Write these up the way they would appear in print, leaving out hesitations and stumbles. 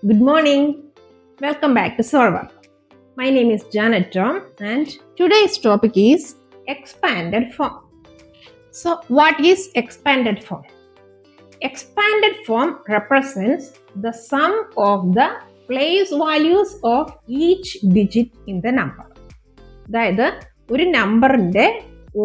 Good morning. Welcome back to Solver. My name is Janet Tom and today's topic is expanded form. So, what is expanded form? Expanded form represents the sum of the place values of each digit in the number. അതായത് ഒരു നമ്പറിന്റെ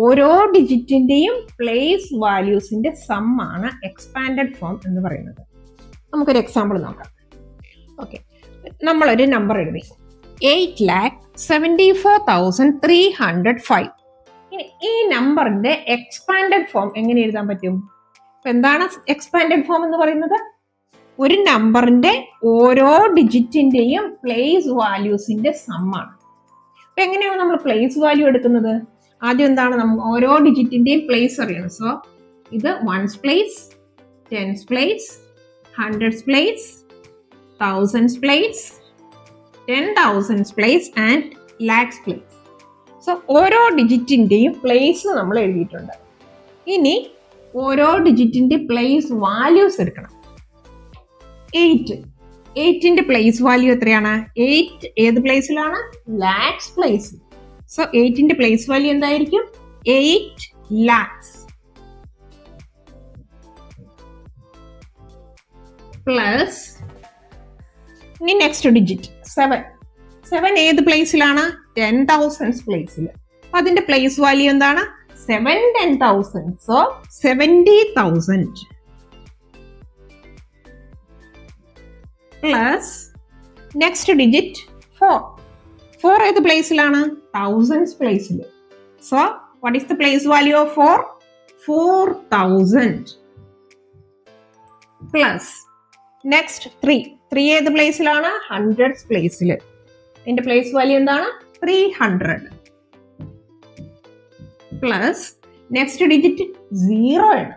ഓരോ ഡിജിറ്റിന്റെയും place വാല്യൂസിന്റെ some ആണ് expanded form എന്ന് പറയുന്നത്. നമുക്കൊരു example നോക്കാം. Okay, നമ്മളൊരു നമ്പർ എഴുതി 8,74,305. ഇനി ഈ നമ്പറിന്റെ എക്സ്പാൻഡഡ് ഫോം എങ്ങനെ എഴുതാൻ പറ്റും? എന്താണ് എക്സ്പാൻഡഡ് ഫോം എന്ന് പറയുന്നത്? ഒരു നമ്പറിന്റെ ഓരോ ഡിജിറ്റിന്റെയും പ്ലേസ് വാല്യൂസിന്റെ സമ്മാണ്. അപ്പൊ എങ്ങനെയാണ് നമ്മൾ പ്ലേസ് വാല്യൂ എടുക്കുന്നത്? ആദ്യം എന്താണ്, നമുക്ക് ഓരോ ഡിജിറ്റിന്റെയും പ്ലേസ് അറിയണം. സോ ഇത് once place, tense place, hundreds place, thousands place, 10,000s place and lakhs place. So ഓരോ ഡിജിറ്റിന്റെയും പ്ലേസ് നമ്മൾ എഴുതിയിട്ടുണ്ട്. ഇനി ഓരോ ഡിജിറ്റിന്റെ പ്ലേസ് വാല്യൂസ് എടുക്കണം. 8ന്റെ പ്ലേസ് വാല്യൂ എത്രയാണ്? 8 ഏത് പ്ലേസിലാണ്? ലാക്സ് പ്ലേസ്. സോ 8ന്റെ പ്ലേസ് വാല്യൂ എന്തായിരിക്കും? 8 lakhs പ്ലസ് ഇനി നെക്സ്റ്റ് ഡിജിറ്റ് 7 ഏത് പ്ലേസിലാണ്? 10,000s പ്ലേസിൽ. അപ്പൊ അതിന്റെ പ്ലേസ് വാല്യൂ എന്താണ്? 7 10,000. സോ 70,000 പ്ലസ് നെക്സ്റ്റ് ഡിജിറ്റ് 4 ഏത് പ്ലേസിലാണ്? 1000s പ്ലേസിൽ. So what is the place value of 4,000 plus next 3 ഏത് പ്ലേസിലാണ്? 100s പ്ലേസിൽ. ഇതിന്റെ പ്ലേസ് വാല്യൂ എന്താണ്? 300 പ്ലസ് നെക്സ്റ്റ് ഡിജിറ്റ് 0 ആണ്.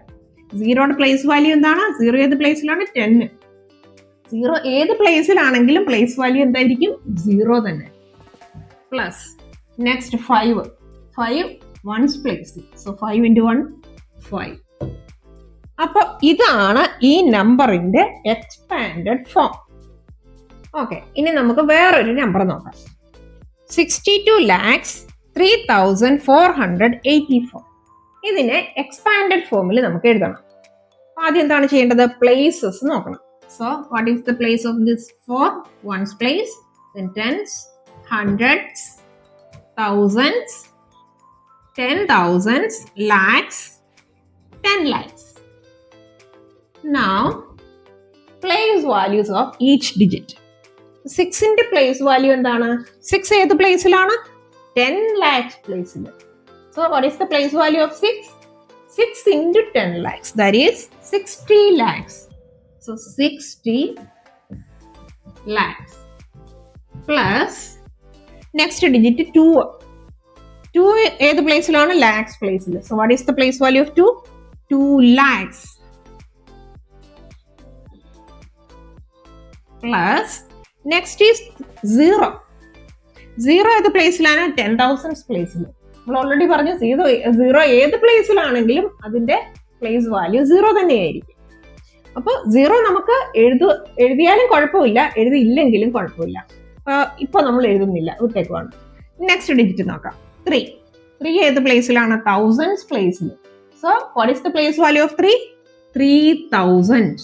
0യുടെ പ്ലേസ് വാല്യൂ എന്താണ്? 0 ഏത് പ്ലേസിലാണ്? 10. 0 ഏത് പ്ലേസിലാണെങ്കിലും പ്ലേസ് വാല്യൂ എന്തായിരിക്കും? 0 തന്നെ. Plus next 5 1s place. So 5 into 1 5. അപ്പൊ ഇതാണ് ഈ നമ്പറിന്റെ എക്സ്പാൻഡഡ് ഫോം. ഓക്കെ, ഇനി നമുക്ക് വേറൊരു നമ്പർ നോക്കാം. 62,03,484. ഇതിനെ എക്സ്പാൻഡഡ് ഫോമിൽ നമുക്ക് എഴുതണം. ആദ്യം എന്താണ് ചെയ്യേണ്ടത്? പ്ലേസസ് നോക്കണം. So what is the place of this 4? Once place, then tens, hundreds, thousands, 10,000s, lakhs, 10 lakhs. Now place values of each digit. 6ന്റെ പ്ലേസ് വാല്യൂ എന്താണ്? 6 ഏത് പ്ലേസിലാണ്? 10 lakhs പ്ലേസിൽ. So what is the place value of 6? 6 into 10 lakhs, that is 60 lakhs. So 60 lakhs plus next digit 2 ഏത് പ്ലേസിലാണ്? lakhs പ്ലേസിൽ. So what is the place value of 2? 2 lakhs plus next is 0 ഏത് പ്ലേസിലാണ്? 10,000s പ്ലേസിൽ. നമ്മൾ already പറഞ്ഞു 0 ഏത് പ്ലേസിലാണെങ്കിലും അതിന്റെ place value 0 തന്നെയായിരിക്കും. അപ്പൊ 0 നമുക്ക് എഴുതിയാലും കുഴപ്പമില്ല, എഴുതിയില്ലെങ്കിലും കുഴപ്പമില്ല. ഇപ്പൊ നമ്മൾ എഴുതുന്നില്ല, വിട്ടേക്കുവാണ്. നെക്സ്റ്റ് ഡിജിറ്റ് നോക്കാം. 3 ഏത് പ്ലേസിലാണ്? 1000s പ്ലേസിൽ. So what is the place value of 3? 3,000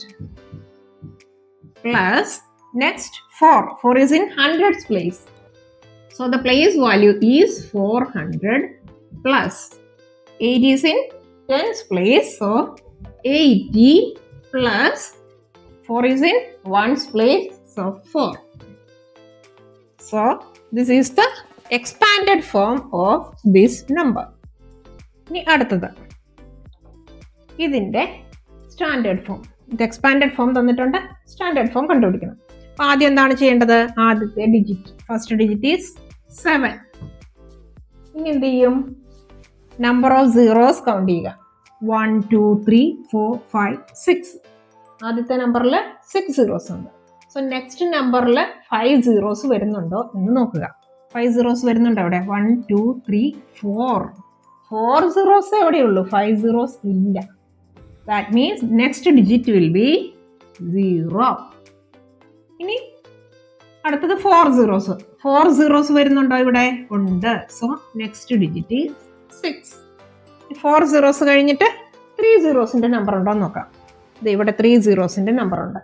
plus next 4 is in hundreds place. So the place value is 400 plus 8 is in tens place. So 80 plus 4 is in ones place. So 4. So this is the expanded form of this number. ഇനി അടുത്തത് ഇതിന്റെ standard form. ഇത് expanded form തന്നിട്ടുണ്ട്, standard form കണ്ടുപിടിക്കണം. അപ്പൊ ആദ്യം എന്താണ് ചെയ്യേണ്ടത്? ആദ്യത്തെ ഡിജിറ്റ്, ഫസ്റ്റ് ഡിജിറ്റ് ഈസ് 7. ഇനി എന്ത് ചെയ്യും? നമ്പർ ഓഫ് സീറോസ് കൗണ്ട് ചെയ്യുക. 1 2 3 4 5 6. ആദ്യത്തെ നമ്പറിൽ 6 zeros ഉണ്ട്. സോ നെക്സ്റ്റ് നമ്പറിൽ 5 zeros വരുന്നുണ്ടോ എന്ന് നോക്കുക. 5 zeros വരുന്നുണ്ടോ അവിടെ? 1 2 3 4 zeros എവിടെയുള്ളൂ? 5 zeros ഇല്ല. That means next digit will be 0. ഇനി അടുത്തത് 4 zeros. 4 zeros വരുന്നുണ്ടോ ഇവിടെ? ഉണ്ട്. So next digit 6. 4 zeros കഴിഞ്ഞിട്ട് 3 zeros നമ്പർ ഉണ്ടോ എന്ന് നോക്കാം. ഇവിടെ 3 zeros നമ്പർ ഉണ്ട്.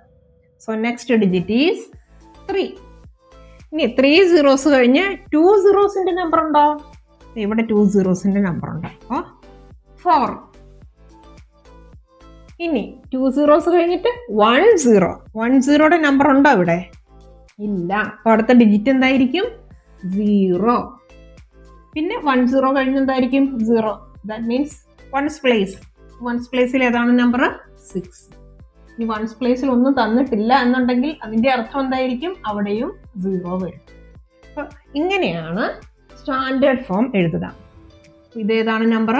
So next digit is 3. ഇനി 3 zeros കഴിഞ്ഞ് 2 zeros നമ്പർ ഉണ്ടോ? ഇവിടെ 2 zeros നമ്പർ ഉണ്ട്. അപ്പോൾ 4. ഇനി 2 zeros കഴിഞ്ഞിട്ട് 1 0. 1 0യുടെ നമ്പർ ഉണ്ടോ ഇവിടെ? ഇല്ല. അപ്പോൾ അടുത്ത ഡിജിറ്റ് എന്തായിരിക്കും? 0. പിന്നെ 1 0 കഴിഞ്ഞ് എന്തായിരിക്കും? 0. That means ones place. Ones പ്ലേസിൽ ഏതാണ് നമ്പർ? 6. ഈ വൺസ് പ്ലേസിൽ ഒന്നും തന്നിട്ടില്ല എന്നുണ്ടെങ്കിൽ അതിന്റെ അർത്ഥം എന്തായിരിക്കും? അവിടെയും 0 വരും. അപ്പൊ ഇങ്ങനെയാണ് സ്റ്റാൻഡേർഡ് ഫോം എഴുതുക. ഇതേതാണ് നമ്പർ?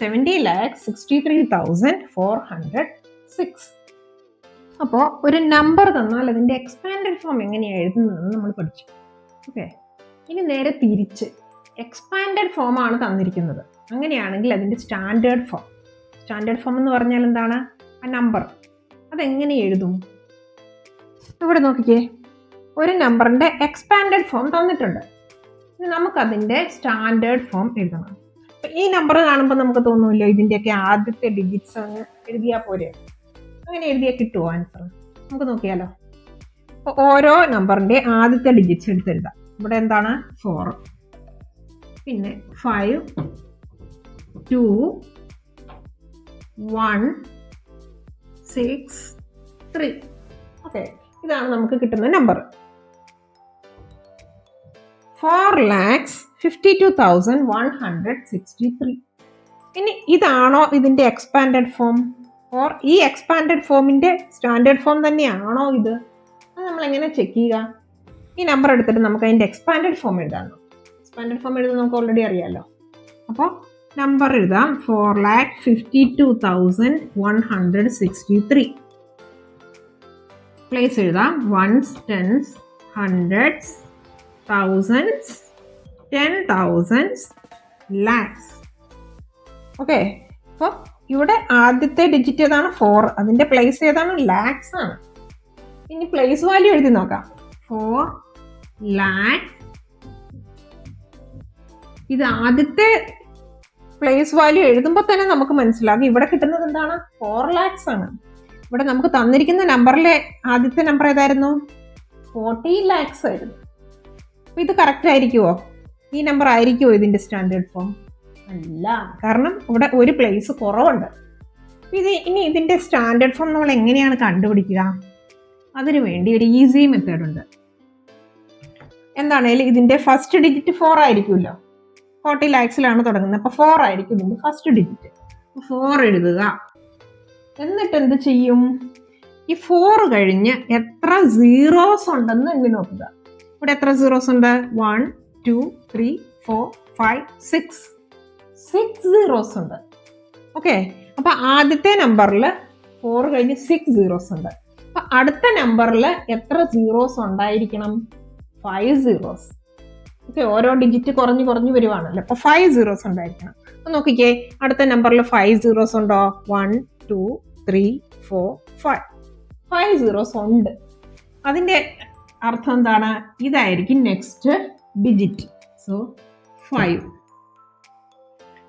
70,63,406. അപ്പോൾ ഒരു നമ്പർ തന്നാൽ അതിന്റെ എക്സ്പാൻഡഡ് ഫോം എങ്ങനെയാണ് എഴുതുന്നതെന്ന് നമ്മൾ പഠിച്ചു. ഓക്കെ, ഇനി നേരെ തിരിച്ച് എക്സ്പാൻഡഡ് ഫോം ആണ് തന്നിരിക്കുന്നത്. അങ്ങനെയാണെങ്കിൽ അതിന്റെ സ്റ്റാൻഡേർഡ് ഫോം എന്ന് പറഞ്ഞാൽ എന്താണ്? ആ നമ്പർ അതെങ്ങനെ എഴുതും? ഇവിടെ നോക്കിക്കേ, ഒരു നമ്പറിന്റെ എക്സ്പാൻഡഡ് ഫോം തന്നിട്ടുണ്ട്. ഇനി നമുക്കതിന്റെ സ്റ്റാൻഡേർഡ് ഫോം എഴുതണം. ഈ നമ്പർ കാണുമ്പോൾ നമുക്ക് തോന്നുന്നില്ല ഇതിന്റെയൊക്കെ ആദ്യത്തെ ഡിജിറ്റ്സ് അങ്ങ് എഴുതിയാൽ പോരെ? അങ്ങനെ എഴുതിയാൽ കിട്ടുമോ ആൻസർ? നമുക്ക് നോക്കിയാലോ. അപ്പോൾ ഓരോ നമ്പറിന്റെ ആദ്യത്തെ ഡിജിറ്റ്സ് എടുത്തെഴുതാം. ഇവിടെ എന്താണ്? 4, പിന്നെ 5, 2, 1, 6, 3. ഓക്കെ, ഇതാണ് നമുക്ക് കിട്ടുന്ന നമ്പർ. 4,52,163. ഇനി ഇതാണോ ഇതിന്റെ എക്സ്പാൻഡഡ് ഫോം? ഓർ ഈ എക്സ്പാൻഡഡ് ഫോമിന്റെ സ്റ്റാൻഡേർഡ് ഫോം തന്നെയാണോ ഇത്? അത് നമ്മൾ എങ്ങനെ ചെക്ക് ചെയ്യുക? ഈ നമ്പർ എടുത്തിട്ട് നമുക്ക് അതിന്റെ എക്സ്പാൻഡഡ് ഫോം എഴുതാം. എക്സ്പാൻഡഡ് ഫോം എഴുതാൻ നമുക്ക് ഓൾറെഡി അറിയാമല്ലോ. അപ്പോൾ നമ്പർ എഴുതാം. 4,52,163. പ്ലേസ് എഴുതാം. Ones, tens, hundreds, thousands, 10,000s, lakhs. Okay, അപ്പോൾ ഇവിടെ ആദ്യത്തെ ഡിജിറ്റ് ഏതാണ്? 4. അതിന്റെ പ്ലേസ് ഏതാണ്? ലാക്സ് ആണ്. ഇനി പ്ലേസ് വാല്യൂ എഴുതി നോക്കാം. 4 lakh. ഇത് ആദ്യത്തെ പ്ലേസ് വാല്യൂ എഴുതുമ്പോൾ തന്നെ നമുക്ക് മനസ്സിലാകും ഇവിടെ കിട്ടുന്നത് എന്താണ്? 4 lakhs ആണ്. ഇവിടെ നമുക്ക് തന്നിരിക്കുന്ന നമ്പറിലെ ആദ്യത്തെ നമ്പർ ഏതായിരുന്നു? 40 lakhs ആയിരുന്നു. അപ്പൊ ഇത് കറക്റ്റ് ആയിരിക്കുമോ? ഈ നമ്പർ ആയിരിക്കുമോ ഇതിന്റെ സ്റ്റാൻഡേർഡ് ഫോം? അല്ല, കാരണം ഇവിടെ ഒരു പ്ലേസ് കുറവുണ്ട്. ഇനി ഇതിന്റെ സ്റ്റാൻഡേർഡ് ഫോം നമ്മൾ എങ്ങനെയാണ് കണ്ടുപിടിക്കുക? അതിനു വേണ്ടി ഒരു ഈസി മെത്തേഡ് ഉണ്ട്. എന്താണേലും ഇതിന്റെ ഫസ്റ്റ് ഡിജിറ്റ് 4 ആയിരിക്കുമല്ലോ. 40 lakhsലാണ് തുടങ്ങുന്നത്. അപ്പൊ 4 ആയിരിക്കും ഇതിന്റെ ഫസ്റ്റ് ഡിജിറ്റ്. 4 എഴുതുക. എന്നിട്ട് എന്ത് ചെയ്യും? ഈ 4 കഴിഞ്ഞ് എത്ര സീറോസ് ഉണ്ടെന്ന് എണ്ണി നോക്കുക. ഇവിടെ എത്ര സീറോസ് ഉണ്ട്? 1, 2, 3, 4, 5, 6. 6 സീറോസ് ഉണ്ട്. ഓക്കെ, അപ്പൊ ആദ്യത്തെ നമ്പറിൽ 4 കഴിഞ്ഞ് 6 സീറോസ് ഉണ്ട്. അപ്പൊ അടുത്ത നമ്പറിൽ എത്ര സീറോസ് ഉണ്ടായിരിക്കണം? 5 സീറോസ്. ഓക്കെ, ഓരോ ഡിജിറ്റ് കുറഞ്ഞു വരുവാണല്ലോ. അപ്പൊ 5 സീറോസ് ഉണ്ടായിരിക്കണം. അപ്പൊ നോക്കിക്കേ, അടുത്ത നമ്പറിൽ 5 സീറോസ് ഉണ്ടോ? 1, 2, 3, 4, 5. 5 സീറോസ് ഉണ്ട്. അതിന്റെ അർത്ഥം എന്താണ്? ഇതായിരിക്കും നെക്സ്റ്റ് ഡിജിറ്റ്. സോ 5.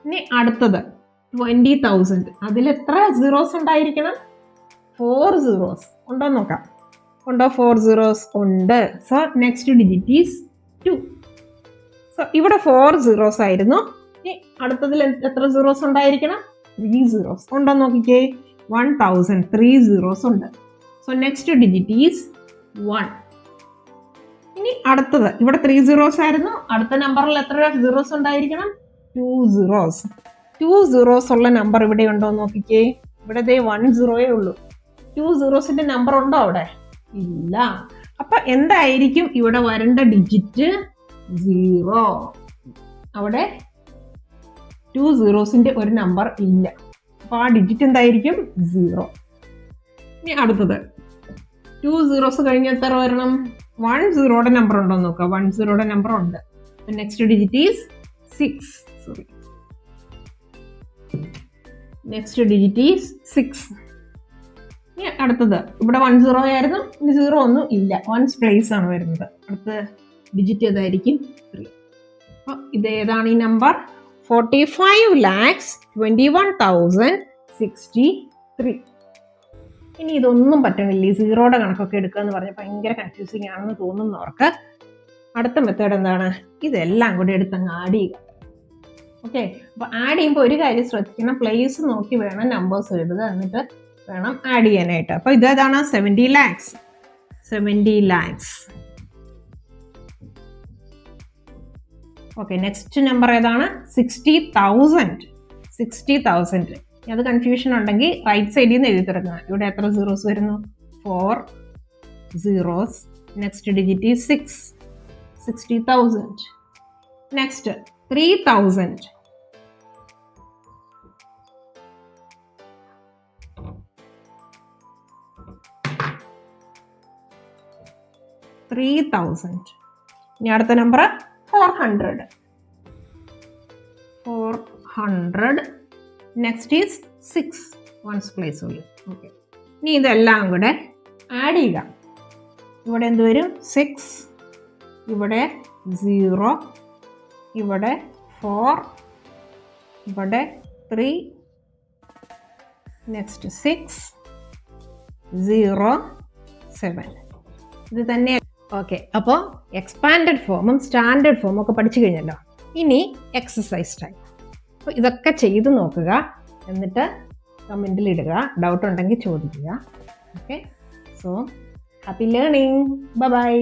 ഇനി അടുത്തത് 20,000. അതിൽ എത്ര സീറോസ് ഉണ്ടായിരിക്കണം? 4 സീറോസ്. ഉണ്ടോ നോക്കാം. ഉണ്ടോ? 4 സീറോസ് ഉണ്ട്. So next digit is 2. So ഇവിടെ 4 സീറോസ് ആയിരുന്നു. ഇനി അടുത്തതിൽ എത്ര സീറോസ് ഉണ്ടായിരിക്കണം? 3 സീറോസ്. ഉണ്ടോ നോക്കിക്കേ. 1,000. 3 സീറോസ് ഉണ്ട്. So next digit is 1. ഇനി അടുത്തത് ഇവിടെ 3 സീറോസ് ആയിരുന്നു. അടുത്ത നമ്പറിൽ എത്ര സീറോസ് ഉണ്ടായിരിക്കണം? 2 സീറോസ്. 2 സീറോസ് ഉള്ള നമ്പർ ഇവിടെ ഉണ്ടോ നോക്കിക്കേ. ഇവിടെ 1 സീറോയേ ഉള്ളൂ. 2 സീറോസിന്റെ നമ്പർ ഉണ്ടോ അവിടെ? ഇല്ല. അപ്പൊ എന്തായിരിക്കും ഇവിടെ വരേണ്ട ഡിജിറ്റ്? 0. അവിടെ 2 സീറോസിന്റെ ഒരു നമ്പർ ഇല്ല. അപ്പൊ ആ ഡിജിറ്റ് എന്തായിരിക്കും? 0. ഇനി അടുത്തത് 2 സീറോസ് കഴിഞ്ഞ എത്ര വരണം? 1 സീറോയുടെ നമ്പർ ഉണ്ടോ നോക്കുക. 1 സീറോയുടെ നമ്പർ ഉണ്ട്. Next digit is 6. Sorry, next digit is 6. ഇനി അടുത്തത് ഇവിടെ 10 ആയിരുന്നു, ഇനി 0 ഒന്നും ഇല്ല, വൺസ് പ്ലേസ് ആണ് വരുന്നത്. അടുത്ത ഡിജിറ്റ് ഏതായിരിക്കും? 3. അപ്പോൾ ഇത് ഏതാണ് ഈ നമ്പർ? 45,21,063. ഇനി ഇതൊന്നും പറ്റണില്ല, ഈ 0യുടെ കണക്കൊക്കെ എടുക്കുക എന്ന് പറഞ്ഞാൽ ഭയങ്കര കൺഫ്യൂസിങ് ആണെന്ന് തോന്നുന്നവർക്ക് അടുത്ത മെത്തേഡ് എന്താണ്? ഇതെല്ലാം കൂടി എടുത്തങ്ങ് ആഡ് ചെയ്യുക. ഓക്കെ, അപ്പോൾ ആഡ് ചെയ്യുമ്പോൾ ഒരു കാര്യം ശ്രദ്ധിക്കണം, പ്ലേസ് നോക്കി വേണം നമ്പേഴ്സ് എഴുതുക, എന്നിട്ട് വേണം ആഡ് ചെയ്യാനായിട്ട്. അപ്പോൾ ഇതേതാണ്? 70 lakhs. 70 lakhs. Okay, next number ഏതാണ്? 60,000. 60,000. അത് കൺഫ്യൂഷൻ ഉണ്ടെങ്കിൽ റൈറ്റ് സൈഡിൽ നിന്ന് എഴുതി തുടങ്ങുക. ഇവിടെ എത്ര സീറോസ് വരുന്നു? 4 zeros. Next digit 6. 60,000. നെക്സ്റ്റ് 3,000. 3,000. ഇനി അടുത്ത number 400. 400. Next is 6. Once place ഉള്ളു. ഓക്കെ, ഇനി ഇതെല്ലാം കൂടെ ആഡ് ചെയ്യുക. ഇവിടെ എന്ത് വരും? 6, ഇവിടെ 0, ഇവിടെ 4, ഇവിടെ 3, നെക്സ്റ്റ് 6, 0, 7. ഇത് തന്നെ. ഓക്കെ, അപ്പോൾ എക്സ്പാൻഡഡ് ഫോമും സ്റ്റാൻഡേർഡ് ഫോമും ഒക്കെ പഠിച്ചു കഴിഞ്ഞല്ലോ. ഇനി എക്സസൈസ് ടൈം. അപ്പോൾ ഇതൊക്കെ ചെയ്ത് നോക്കുക, എന്നിട്ട് കമൻറ്റിൽ ഇടുക, ഡൗട്ട് ഉണ്ടെങ്കിൽ ചോദിക്കുക. Okay, so happy learning. By.